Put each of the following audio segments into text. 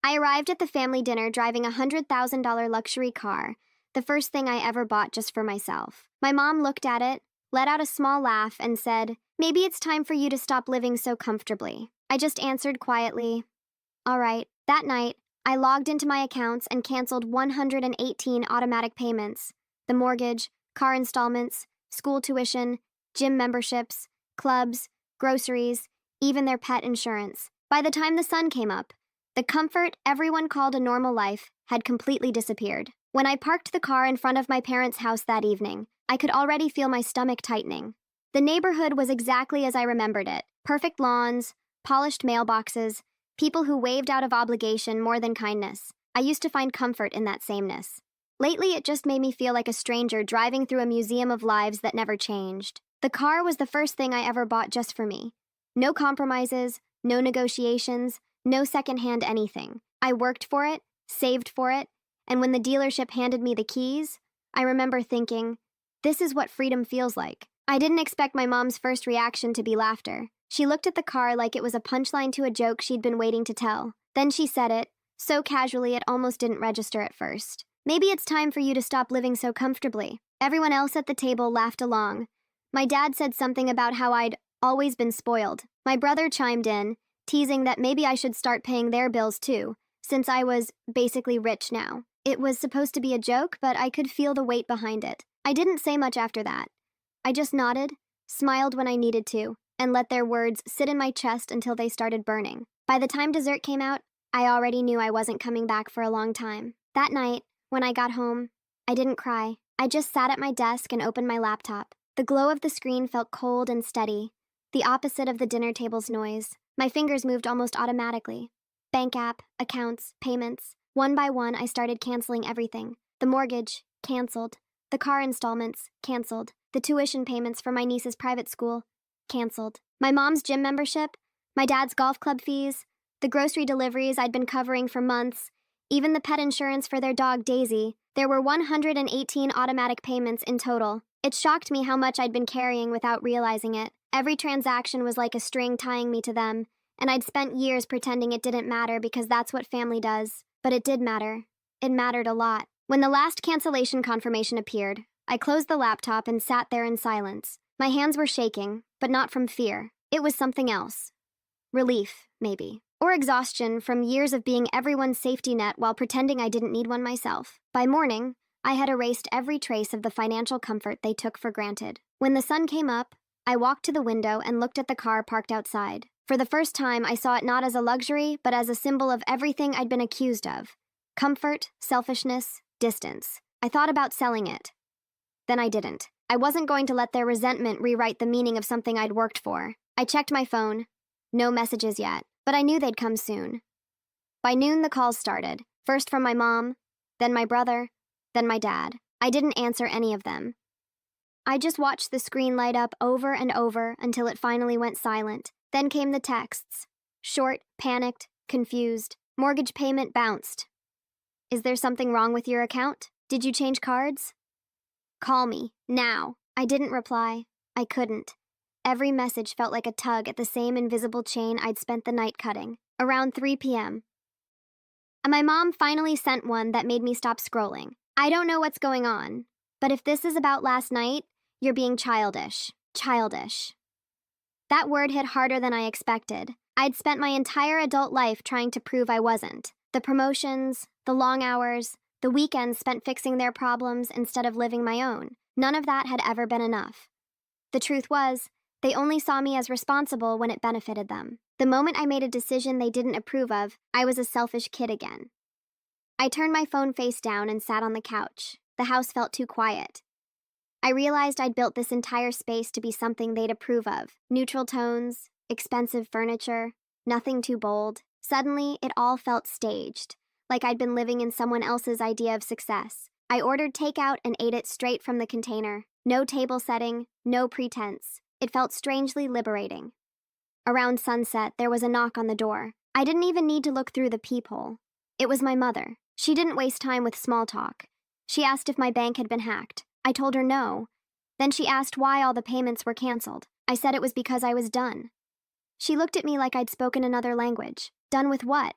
I arrived at the family dinner driving a $100,000 luxury car, the first thing I ever bought just for myself. My mom looked at it, let out a small laugh, and said, "Maybe it's time for you to stop living so comfortably." I just answered quietly, "All right." That night, I logged into my accounts and canceled 118 automatic payments: the mortgage, car installments, school tuition, gym memberships, clubs, groceries, even their pet insurance. By the time the sun came up, the comfort everyone called a normal life had completely disappeared. When I parked the car in front of my parents' house that evening, I could already feel my stomach tightening. The neighborhood was exactly as I remembered it: perfect lawns, polished mailboxes, people who waved out of obligation more than kindness. I used to find comfort in that sameness. Lately, it just made me feel like a stranger driving through a museum of lives that never changed. The car was the first thing I ever bought just for me. No compromises, no negotiations, no secondhand anything. I worked for it, saved for it, and when the dealership handed me the keys, I remember thinking, this is what freedom feels like. I didn't expect my mom's first reaction to be laughter. She looked at the car like it was a punchline to a joke she'd been waiting to tell. Then she said it, so casually it almost didn't register at first. "Maybe it's time for you to stop living so comfortably." Everyone else at the table laughed along. My dad said something about how I'd always been spoiled. My brother chimed in, teasing that maybe I should start paying their bills too, since I was basically rich now. It was supposed to be a joke, but I could feel the weight behind it. I didn't say much after that. I just nodded, smiled when I needed to, and let their words sit in my chest until they started burning. By the time dessert came out, I already knew I wasn't coming back for a long time. That night, when I got home, I didn't cry. I just sat at my desk and opened my laptop. The glow of the screen felt cold and steady, the opposite of the dinner table's noise. My fingers moved almost automatically. Bank app, accounts, payments. One by one, I started canceling everything. The mortgage, canceled. The car installments, canceled. The tuition payments for my niece's private school, canceled. My mom's gym membership, my dad's golf club fees, the grocery deliveries I'd been covering for months, even the pet insurance for their dog Daisy. There were 118 automatic payments in total. It shocked me how much I'd been carrying without realizing it. Every transaction was like a string tying me to them, and I'd spent years pretending it didn't matter because that's what family does. But it did matter. It mattered a lot. When the last cancellation confirmation appeared, I closed the laptop and sat there in silence. My hands were shaking, but not from fear. It was something else. Relief, maybe. Or exhaustion from years of being everyone's safety net while pretending I didn't need one myself. By morning, I had erased every trace of the financial comfort they took for granted. When the sun came up, I walked to the window and looked at the car parked outside. For the first time, I saw it not as a luxury, but as a symbol of everything I'd been accused of: comfort, selfishness, distance. I thought about selling it. Then I didn't. I wasn't going to let their resentment rewrite the meaning of something I'd worked for. I checked my phone. No messages yet, but I knew they'd come soon. By noon, the calls started. First from my mom, then my brother, then my dad. I didn't answer any of them. I just watched the screen light up over and over until it finally went silent. Then came the texts. Short, panicked, confused. Mortgage payment bounced. Is there something wrong with your account? Did you change cards? Call me, now. I didn't reply. I couldn't. Every message felt like a tug at the same invisible chain I'd spent the night cutting. Around 3 p.m. And my mom finally sent one that made me stop scrolling. "I don't know what's going on, but if this is about last night, you're being childish." Childish. That word hit harder than I expected. I'd spent my entire adult life trying to prove I wasn't. The promotions, the long hours, the weekends spent fixing their problems instead of living my own. None of that had ever been enough. The truth was, they only saw me as responsible when it benefited them. The moment I made a decision they didn't approve of, I was a selfish kid again. I turned my phone face down and sat on the couch. The house felt too quiet. I realized I'd built this entire space to be something they'd approve of. Neutral tones, expensive furniture, nothing too bold. Suddenly, it all felt staged, like I'd been living in someone else's idea of success. I ordered takeout and ate it straight from the container. No table setting, no pretense. It felt strangely liberating. Around sunset, there was a knock on the door. I didn't even need to look through the peephole. It was my mother. She didn't waste time with small talk. She asked if my bank had been hacked. I told her no. Then she asked why all the payments were canceled. I said it was because I was done. She looked at me like I'd spoken another language. Done with what?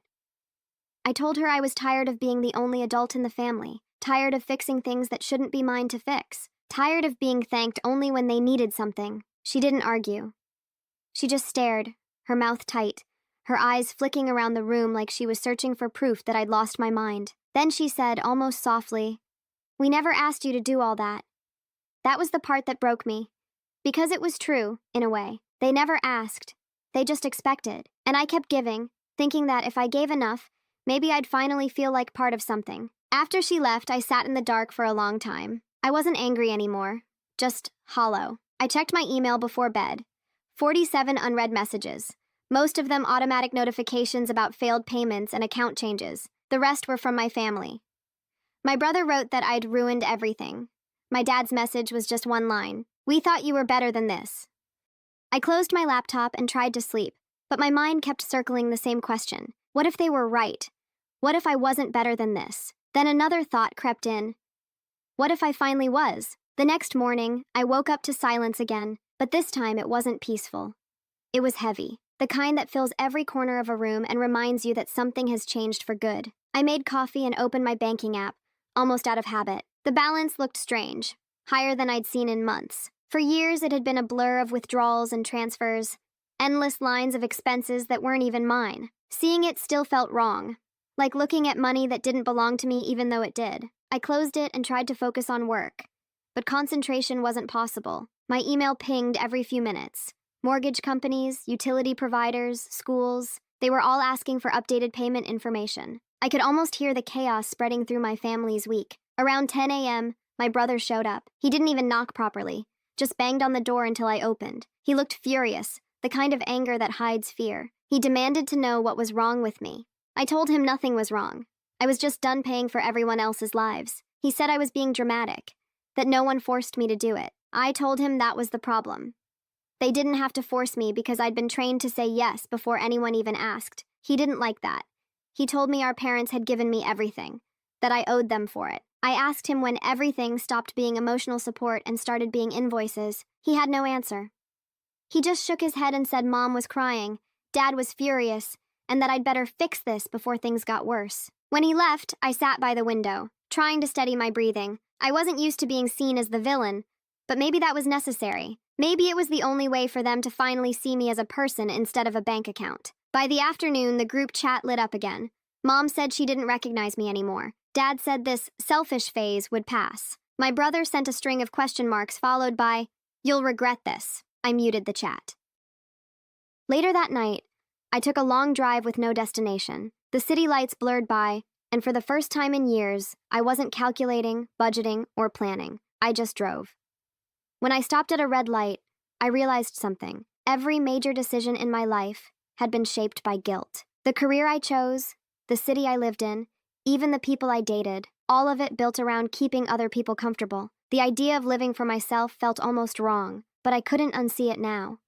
I told her I was tired of being the only adult in the family, tired of fixing things that shouldn't be mine to fix, tired of being thanked only when they needed something. She didn't argue. She just stared, her mouth tight, her eyes flicking around the room like she was searching for proof that I'd lost my mind. Then she said, almost softly, "We never asked you to do all that." That was the part that broke me. Because it was true, in a way. They never asked. They just expected. And I kept giving, thinking that if I gave enough, maybe I'd finally feel like part of something. After she left, I sat in the dark for a long time. I wasn't angry anymore, just hollow. I checked my email before bed. 47 unread messages. Most of them automatic notifications about failed payments and account changes. The rest were from my family. My brother wrote that I'd ruined everything. My dad's message was just one line. "We thought you were better than this." I closed my laptop and tried to sleep, but my mind kept circling the same question. What if they were right? What if I wasn't better than this? Then another thought crept in. What if I finally was? The next morning, I woke up to silence again, but this time it wasn't peaceful. It was heavy, the kind that fills every corner of a room and reminds you that something has changed for good. I made coffee and opened my banking app, almost out of habit. The balance looked strange, higher than I'd seen in months. For years, it had been a blur of withdrawals and transfers, endless lines of expenses that weren't even mine. Seeing it still felt wrong, like looking at money that didn't belong to me even though it did. I closed it and tried to focus on work, but concentration wasn't possible. My email pinged every few minutes. Mortgage companies, utility providers, schools, they were all asking for updated payment information. I could almost hear the chaos spreading through my family's week. Around 10 a.m., my brother showed up. He didn't even knock properly, just banged on the door until I opened. He looked furious, the kind of anger that hides fear. He demanded to know what was wrong with me. I told him nothing was wrong. I was just done paying for everyone else's lives. He said I was being dramatic, that no one forced me to do it. I told him that was the problem. They didn't have to force me because I'd been trained to say yes before anyone even asked. He didn't like that. He told me our parents had given me everything, that I owed them for it. I asked him when everything stopped being emotional support and started being invoices. He had no answer. He just shook his head and said Mom was crying, Dad was furious, and that I'd better fix this before things got worse. When he left, I sat by the window, trying to steady my breathing. I wasn't used to being seen as the villain, but maybe that was necessary. Maybe it was the only way for them to finally see me as a person instead of a bank account. By the afternoon, the group chat lit up again. Mom said she didn't recognize me anymore. Dad said this selfish phase would pass. My brother sent a string of question marks followed by, "You'll regret this." I muted the chat. Later that night, I took a long drive with no destination. The city lights blurred by, and for the first time in years, I wasn't calculating, budgeting, or planning. I just drove. When I stopped at a red light, I realized something. Every major decision in my life had been shaped by guilt. The career I chose, the city I lived in, even the people I dated, all of it built around keeping other people comfortable. The idea of living for myself felt almost wrong, but I couldn't unsee it now.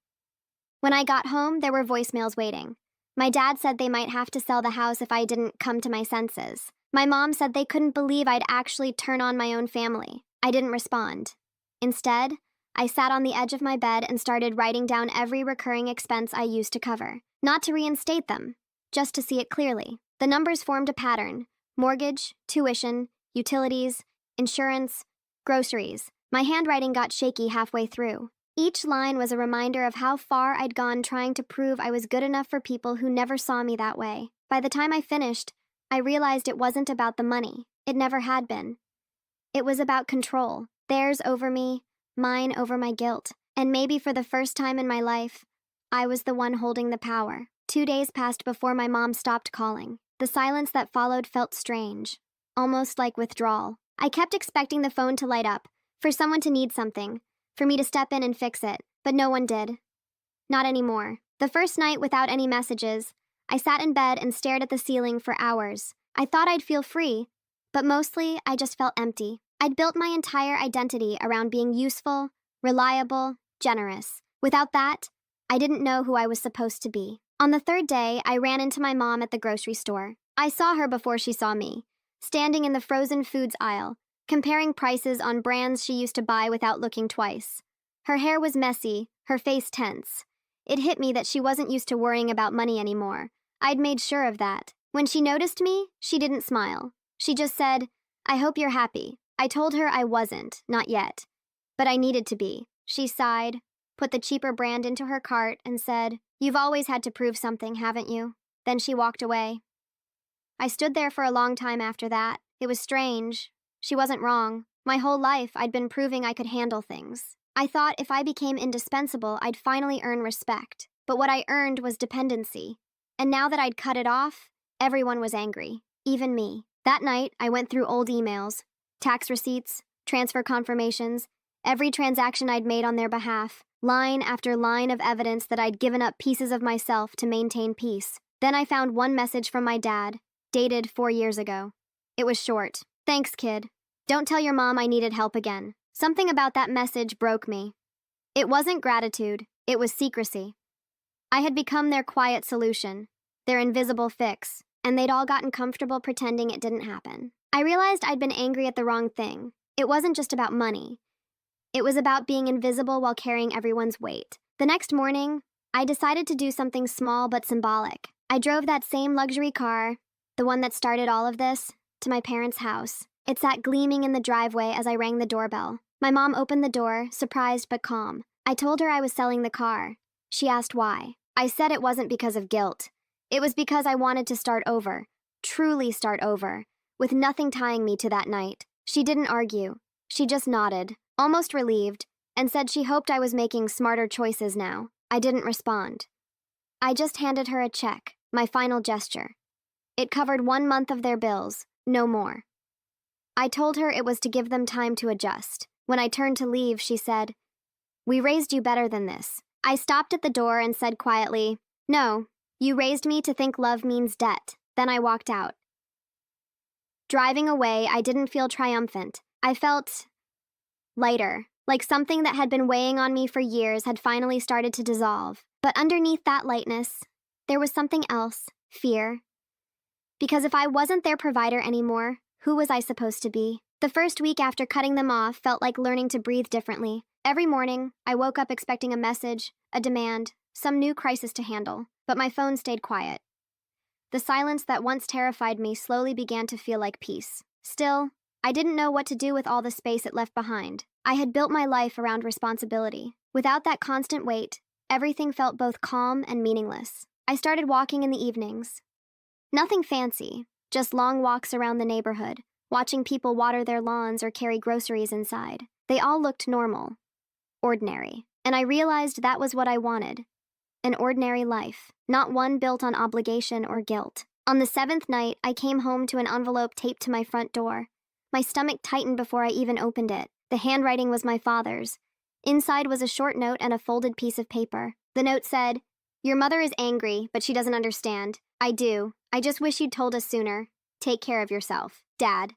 When I got home, there were voicemails waiting. My dad said they might have to sell the house if I didn't come to my senses. My mom said they couldn't believe I'd actually turn on my own family. I didn't respond. Instead, I sat on the edge of my bed and started writing down every recurring expense I used to cover. Not to reinstate them, just to see it clearly. The numbers formed a pattern: mortgage, tuition, utilities, insurance, groceries. My handwriting got shaky halfway through. Each line was a reminder of how far I'd gone trying to prove I was good enough for people who never saw me that way. By the time I finished, I realized it wasn't about the money. It never had been. It was about control. Theirs over me, mine over my guilt. And maybe for the first time in my life, I was the one holding the power. 2 days passed before my mom stopped calling. The silence that followed felt strange, almost like withdrawal. I kept expecting the phone to light up, for someone to need something, for me to step in and fix it, but no one did. Not anymore. The first night without any messages, I sat in bed and stared at the ceiling for hours. I thought I'd feel free, but mostly I just felt empty. I'd built my entire identity around being useful, reliable, generous. Without that, I didn't know who I was supposed to be. On the third day, I ran into my mom at the grocery store. I saw her before she saw me, standing in the frozen foods aisle, comparing prices on brands she used to buy without looking twice. Her hair was messy, her face tense. It hit me that she wasn't used to worrying about money anymore. I'd made sure of that. When she noticed me, she didn't smile. She just said, "I hope you're happy." I told her I wasn't, not yet. But I needed to be. She sighed, put the cheaper brand into her cart, and said, "You've always had to prove something, haven't you?" Then she walked away. I stood there for a long time after that. It was strange. She wasn't wrong. My whole life, I'd been proving I could handle things. I thought if I became indispensable, I'd finally earn respect. But what I earned was dependency. And now that I'd cut it off, everyone was angry, even me. That night, I went through old emails, tax receipts, transfer confirmations, every transaction I'd made on their behalf, line after line of evidence that I'd given up pieces of myself to maintain peace. Then I found one message from my dad, dated 4 years ago. It was short. "Thanks, kid. Don't tell your mom I needed help again." Something about that message broke me. It wasn't gratitude, it was secrecy. I had become their quiet solution, their invisible fix, and they'd all gotten comfortable pretending it didn't happen. I realized I'd been angry at the wrong thing. It wasn't just about money. It was about being invisible while carrying everyone's weight. The next morning, I decided to do something small but symbolic. I drove that same luxury car, the one that started all of this, to my parents' house. It sat gleaming in the driveway as I rang the doorbell. My mom opened the door, surprised but calm. I told her I was selling the car. She asked why. I said it wasn't because of guilt. It was because I wanted to start over, truly start over, with nothing tying me to that night. She didn't argue. She just nodded, almost relieved, and said she hoped I was making smarter choices now. I didn't respond. I just handed her a check, my final gesture. It covered 1 month of their bills, no more. I told her it was to give them time to adjust. When I turned to leave, she said, "We raised you better than this." I stopped at the door and said quietly, "No, you raised me to think love means debt." Then I walked out. Driving away, I didn't feel triumphant. I felt lighter, like something that had been weighing on me for years had finally started to dissolve. But underneath that lightness, there was something else, fear. Because if I wasn't their provider anymore, who was I supposed to be? The first week after cutting them off felt like learning to breathe differently. Every morning, I woke up expecting a message, a demand, some new crisis to handle, but my phone stayed quiet. The silence that once terrified me slowly began to feel like peace. Still, I didn't know what to do with all the space it left behind. I had built my life around responsibility. Without that constant weight, everything felt both calm and meaningless. I started walking in the evenings. Nothing fancy, just long walks around the neighborhood, watching people water their lawns or carry groceries inside. They all looked normal, ordinary, and I realized that was what I wanted. An ordinary life, not one built on obligation or guilt. On the 7th night, I came home to an envelope taped to my front door. My stomach tightened before I even opened it. The handwriting was my father's. Inside was a short note and a folded piece of paper. The note said, "Your mother is angry, but she doesn't understand. I do. I just wish you'd told us sooner. Take care of yourself. Dad."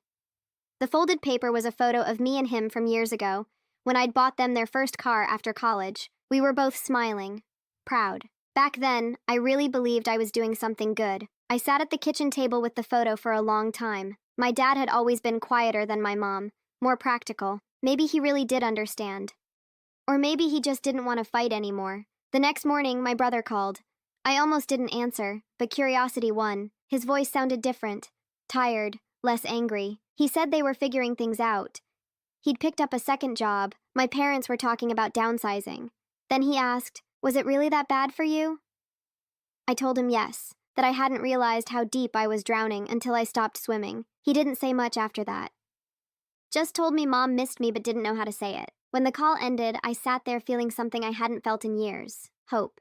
The folded paper was a photo of me and him from years ago, when I'd bought them their first car after college. We were both smiling, proud. Back then, I really believed I was doing something good. I sat at the kitchen table with the photo for a long time. My dad had always been quieter than my mom, more practical. Maybe he really did understand. Or maybe he just didn't want to fight anymore. The next morning, my brother called. I almost didn't answer, but curiosity won. His voice sounded different, tired, less angry. He said they were figuring things out. He'd picked up a second job. My parents were talking about downsizing. Then he asked, "Was it really that bad for you?" I told him yes, that I hadn't realized how deep I was drowning until I stopped swimming. He didn't say much after that. Just told me Mom missed me but didn't know how to say it. When the call ended, I sat there feeling something I hadn't felt in years. Hope.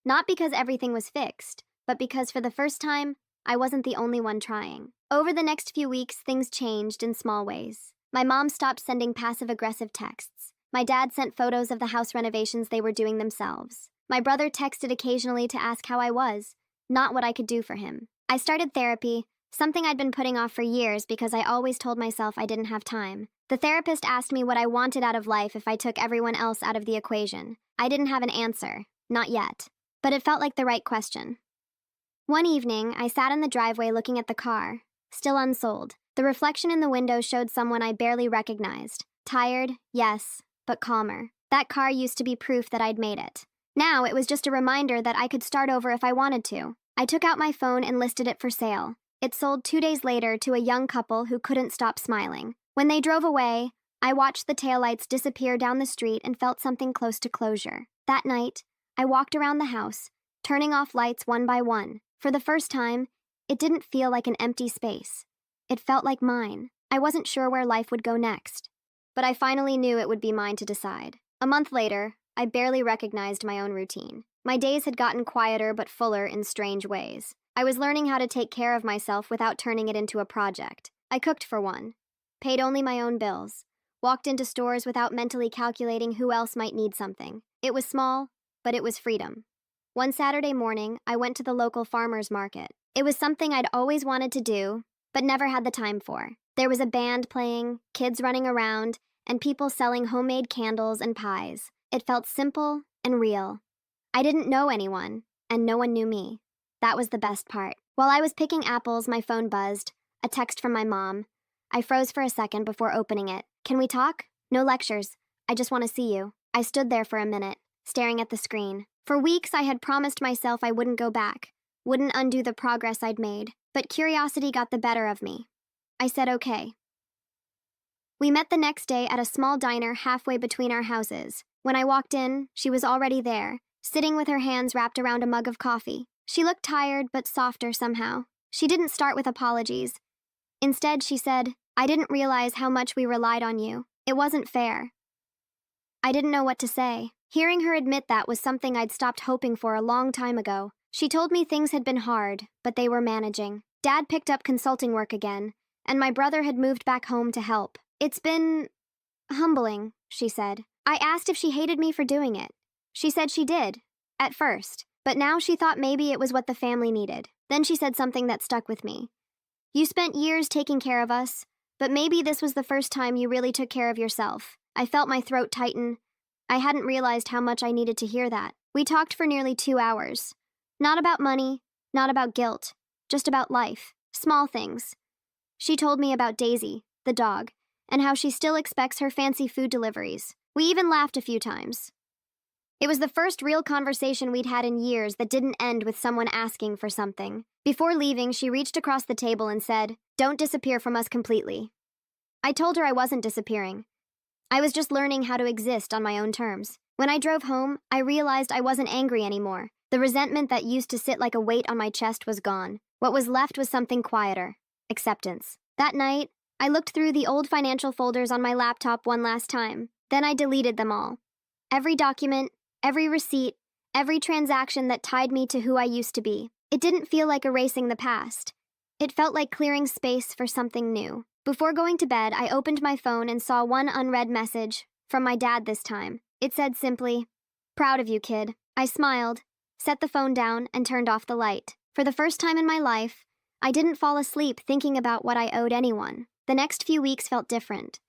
Not because everything was fixed, but because for the first time, I wasn't the only one trying. Over the next few weeks, things changed in small ways. My mom stopped sending passive-aggressive texts. My dad sent photos of the house renovations they were doing themselves. My brother texted occasionally to ask how I was, not what I could do for him. I started therapy, something I'd been putting off for years because I always told myself I didn't have time. The therapist asked me what I wanted out of life if I took everyone else out of the equation. I didn't have an answer, not yet, but it felt like the right question. One evening, I sat in the driveway looking at the car, still unsold. The reflection in the window showed someone I barely recognized. Tired, yes, but calmer. That car used to be proof that I'd made it. Now it was just a reminder that I could start over if I wanted to. I took out my phone and listed it for sale. It sold 2 days later to a young couple who couldn't stop smiling. When they drove away, I watched the taillights disappear down the street and felt something close to closure. That night, I walked around the house, turning off lights one by one. For the first time, it didn't feel like an empty space. It felt like mine. I wasn't sure where life would go next, but I finally knew it would be mine to decide. A month later, I barely recognized my own routine. My days had gotten quieter but fuller in strange ways. I was learning how to take care of myself without turning it into a project. I cooked for one, paid only my own bills, walked into stores without mentally calculating who else might need something. It was small, but it was freedom. One Saturday morning, I went to the local farmer's market. It was something I'd always wanted to do, but never had the time for. There was a band playing, kids running around, and people selling homemade candles and pies. It felt simple and real. I didn't know anyone, and no one knew me. That was the best part. While I was picking apples, my phone buzzed. A text from my mom. I froze for a second before opening it. "Can we talk?" "No lectures. I just want to see you." I stood there for a minute, staring at the screen. For weeks, I had promised myself I wouldn't go back, wouldn't undo the progress I'd made, but curiosity got the better of me. I said okay. We met the next day at a small diner halfway between our houses. When I walked in, she was already there, sitting with her hands wrapped around a mug of coffee. She looked tired but softer somehow. She didn't start with apologies. Instead, she said, "I didn't realize how much we relied on you. It wasn't fair." I didn't know what to say. Hearing her admit that was something I'd stopped hoping for a long time ago. She told me things had been hard, but they were managing. Dad picked up consulting work again, and my brother had moved back home to help. "It's been humbling," she said. I asked if she hated me for doing it. She said she did, at first, but now she thought maybe it was what the family needed. Then she said something that stuck with me. "You spent years taking care of us, but maybe this was the first time you really took care of yourself." I felt my throat tighten. I hadn't realized how much I needed to hear that. We talked for nearly 2 hours. Not about money, not about guilt, just about life, small things. She told me about Daisy, the dog, and how she still expects her fancy food deliveries. We even laughed a few times. It was the first real conversation we'd had in years that didn't end with someone asking for something. Before leaving, she reached across the table and said, "Don't disappear from us completely." I told her I wasn't disappearing. I was just learning how to exist on my own terms. When I drove home, I realized I wasn't angry anymore. The resentment that used to sit like a weight on my chest was gone. What was left was something quieter: acceptance. That night, I looked through the old financial folders on my laptop one last time. Then I deleted them all. Every document, every receipt, every transaction that tied me to who I used to be. It didn't feel like erasing the past. It felt like clearing space for something new. Before going to bed, I opened my phone and saw one unread message, from my dad this time. It said simply, "Proud of you, kid." I smiled, set the phone down, and turned off the light. For the first time in my life, I didn't fall asleep thinking about what I owed anyone. The next few weeks felt different.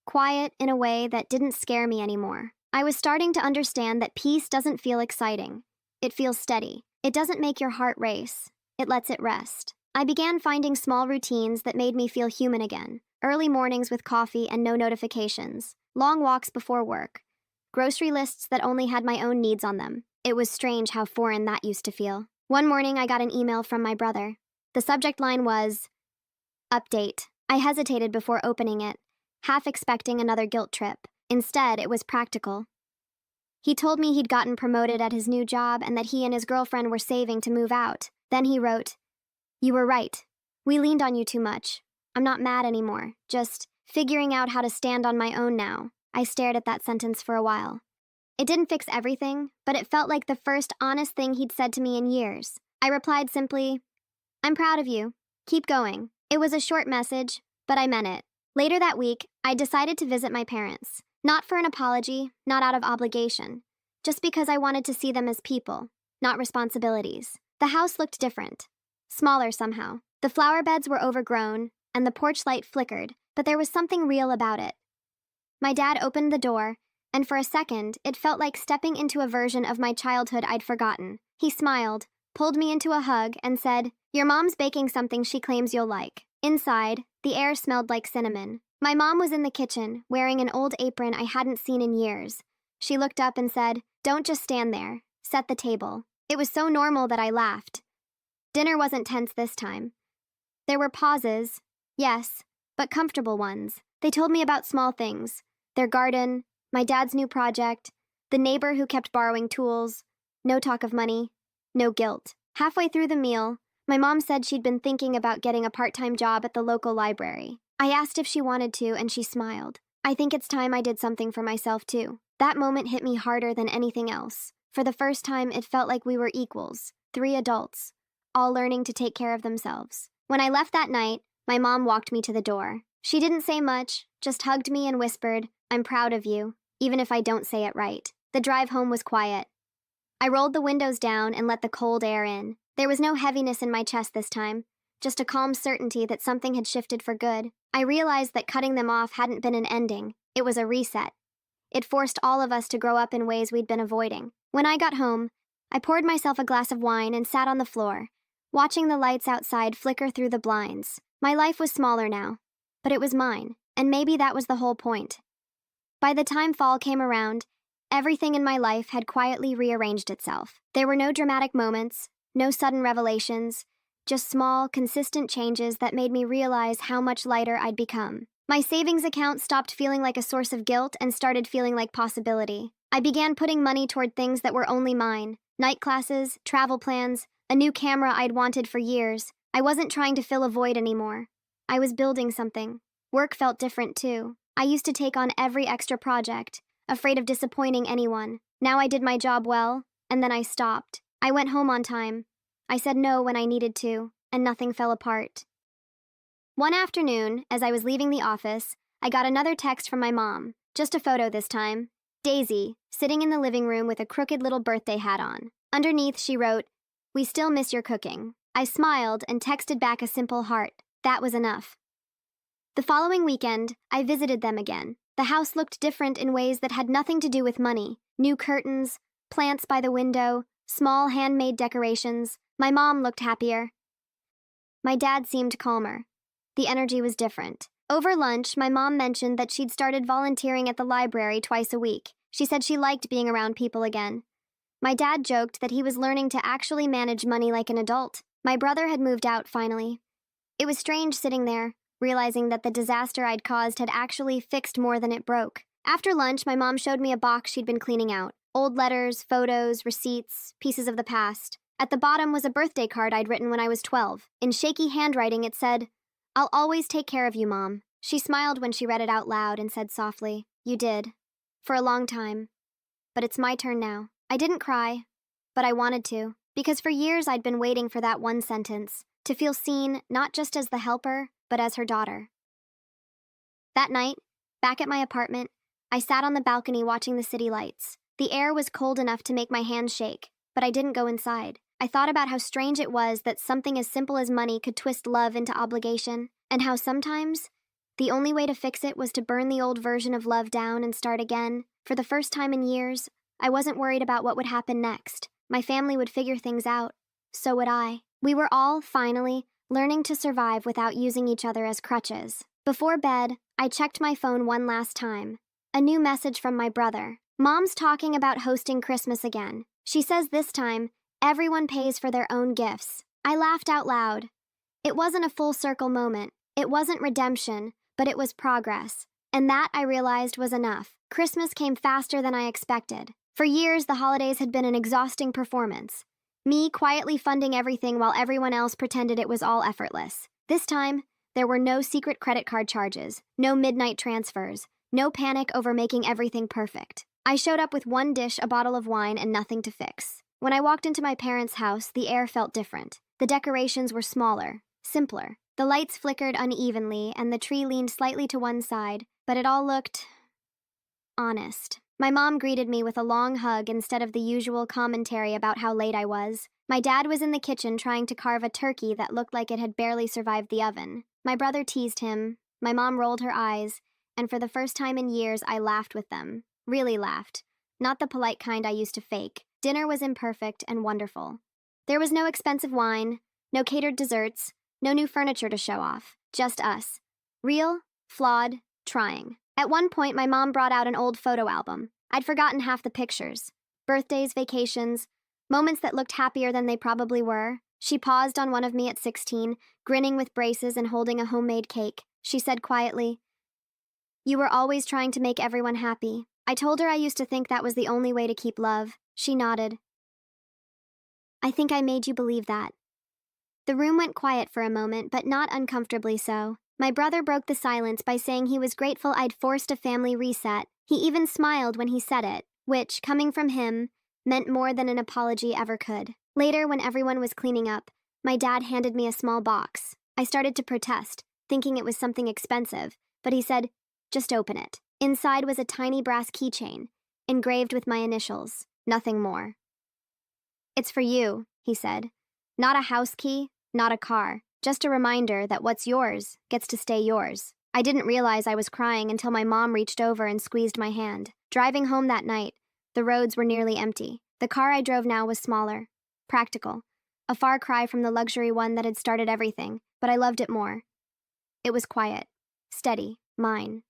Quiet in a way that didn't scare me anymore. I was starting to understand that peace doesn't feel exciting. It feels steady. It doesn't make your heart race. It lets it rest. I began finding small routines that made me feel human again. Early mornings with coffee and no notifications. Long walks before work. Grocery lists that only had my own needs on them. It was strange how foreign that used to feel. One morning, I got an email from my brother. The subject line was, "Update." I hesitated before opening it, half expecting another guilt trip. Instead, it was practical. He told me he'd gotten promoted at his new job and that he and his girlfriend were saving to move out. Then he wrote, "You were right. We leaned on you too much. I'm not mad anymore, just figuring out how to stand on my own now." I stared at that sentence for a while. It didn't fix everything, but it felt like the first honest thing he'd said to me in years. I replied simply, "I'm proud of you. Keep going." It was a short message, but I meant it. Later that week, I decided to visit my parents. Not for an apology, not out of obligation, just because I wanted to see them as people, not responsibilities. The house looked different. Smaller somehow. The flower beds were overgrown, and the porch light flickered, but there was something real about it. My dad opened the door, and for a second, it felt like stepping into a version of my childhood I'd forgotten. He smiled, pulled me into a hug, and said, "Your mom's baking something she claims you'll like." Inside, the air smelled like cinnamon. My mom was in the kitchen, wearing an old apron I hadn't seen in years. She looked up and said, "Don't just stand there. Set the table." It was so normal that I laughed. Dinner wasn't tense this time. There were pauses, yes, but comfortable ones. They told me about small things: their garden, my dad's new project, the neighbor who kept borrowing tools. No talk of money, no guilt. Halfway through the meal, my mom said she'd been thinking about getting a part-time job at the local library. I asked if she wanted to, and she smiled. I think it's time I did something for myself too. That moment hit me harder than anything else. For the first time, it felt like we were equals, 3 adults, all learning to take care of themselves. When I left that night, my mom walked me to the door. She didn't say much, just hugged me and whispered, "I'm proud of you, even if I don't say it right." The drive home was quiet. I rolled the windows down and let the cold air in. There was no heaviness in my chest this time, just a calm certainty that something had shifted for good. I realized that cutting them off hadn't been an ending, it was a reset. It forced all of us to grow up in ways we'd been avoiding. When I got home, I poured myself a glass of wine and sat on the floor, watching the lights outside flicker through the blinds. My life was smaller now, but it was mine, and maybe that was the whole point. By the time fall came around, everything in my life had quietly rearranged itself. There were no dramatic moments, no sudden revelations, just small, consistent changes that made me realize how much lighter I'd become. My savings account stopped feeling like a source of guilt and started feeling like possibility. I began putting money toward things that were only mine: night classes, travel plans, a new camera I'd wanted for years. I wasn't trying to fill a void anymore. I was building something. Work felt different too. I used to take on every extra project, afraid of disappointing anyone. Now I did my job well, and then I stopped. I went home on time. I said no when I needed to, and nothing fell apart. One afternoon, as I was leaving the office, I got another text from my mom. Just a photo this time. Daisy, sitting in the living room with a crooked little birthday hat on. Underneath, she wrote, "We still miss your cooking." I smiled and texted back a simple heart. That was enough. The following weekend, I visited them again. The house looked different in ways that had nothing to do with money. New curtains, plants by the window, small handmade decorations. My mom looked happier. My dad seemed calmer. The energy was different. Over lunch, my mom mentioned that she'd started volunteering at the library twice a week. She said she liked being around people again. My dad joked that he was learning to actually manage money like an adult. My brother had moved out finally. It was strange sitting there, realizing that the disaster I'd caused had actually fixed more than it broke. After lunch, my mom showed me a box she'd been cleaning out. Old letters, photos, receipts, pieces of the past. At the bottom was a birthday card I'd written when I was 12. In shaky handwriting, it said, "I'll always take care of you, Mom." She smiled when she read it out loud and said softly, "You did. For a long time. But it's my turn now." I didn't cry, but I wanted to, because for years I'd been waiting for that one sentence, to feel seen not just as the helper, but as her daughter. That night, back at my apartment, I sat on the balcony watching the city lights. The air was cold enough to make my hands shake, but I didn't go inside. I thought about how strange it was that something as simple as money could twist love into obligation, and how sometimes the only way to fix it was to burn the old version of love down and start again. For the first time in years, I wasn't worried about what would happen next. My family would figure things out. So would I. We were all, finally, learning to survive without using each other as crutches. Before bed, I checked my phone one last time. A new message from my brother. "Mom's talking about hosting Christmas again. She says this time, everyone pays for their own gifts." I laughed out loud. It wasn't a full circle moment. It wasn't redemption, but it was progress. And that, I realized, was enough. Christmas came faster than I expected. For years, the holidays had been an exhausting performance. Me quietly funding everything while everyone else pretended it was all effortless. This time, there were no secret credit card charges, no midnight transfers, no panic over making everything perfect. I showed up with one dish, a bottle of wine, and nothing to fix. When I walked into my parents' house, the air felt different. The decorations were smaller, simpler. The lights flickered unevenly, and the tree leaned slightly to one side, but it all looked honest. My mom greeted me with a long hug instead of the usual commentary about how late I was. My dad was in the kitchen trying to carve a turkey that looked like it had barely survived the oven. My brother teased him, my mom rolled her eyes, and for the first time in years I laughed with them. Really laughed. Not the polite kind I used to fake. Dinner was imperfect and wonderful. There was no expensive wine, no catered desserts, no new furniture to show off. Just us. Real, flawed, trying. At one point, my mom brought out an old photo album. I'd forgotten half the pictures. Birthdays, vacations, moments that looked happier than they probably were. She paused on one of me at 16, grinning with braces and holding a homemade cake. She said quietly, "You were always trying to make everyone happy." I told her I used to think that was the only way to keep love. She nodded. "I think I made you believe that." The room went quiet for a moment, but not uncomfortably so. My brother broke the silence by saying he was grateful I'd forced a family reset. He even smiled when he said it, which, coming from him, meant more than an apology ever could. Later, when everyone was cleaning up, my dad handed me a small box. I started to protest, thinking it was something expensive, but he said, "Just open it." Inside was a tiny brass keychain, engraved with my initials, nothing more. "It's for you," he said. "Not a house key, not a car, just a reminder that what's yours gets to stay yours." I didn't realize I was crying until my mom reached over and squeezed my hand. Driving home that night, the roads were nearly empty. The car I drove now was smaller, practical, a far cry from the luxury one that had started everything, but I loved it more. It was quiet, steady, mine.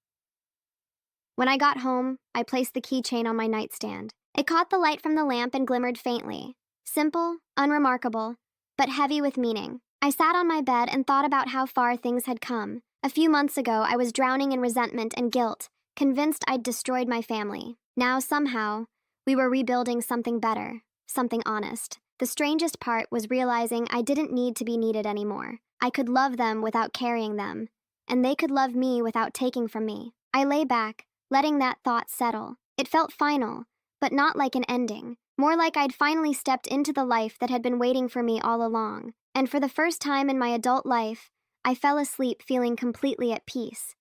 When I got home, I placed the keychain on my nightstand. It caught the light from the lamp and glimmered faintly. Simple, unremarkable, but heavy with meaning. I sat on my bed and thought about how far things had come. A few months ago, I was drowning in resentment and guilt, convinced I'd destroyed my family. Now, somehow, we were rebuilding something better, something honest. The strangest part was realizing I didn't need to be needed anymore. I could love them without carrying them, and they could love me without taking from me. I lay back, letting that thought settle. It felt final, but not like an ending. More like I'd finally stepped into the life that had been waiting for me all along. And for the first time in my adult life, I fell asleep feeling completely at peace.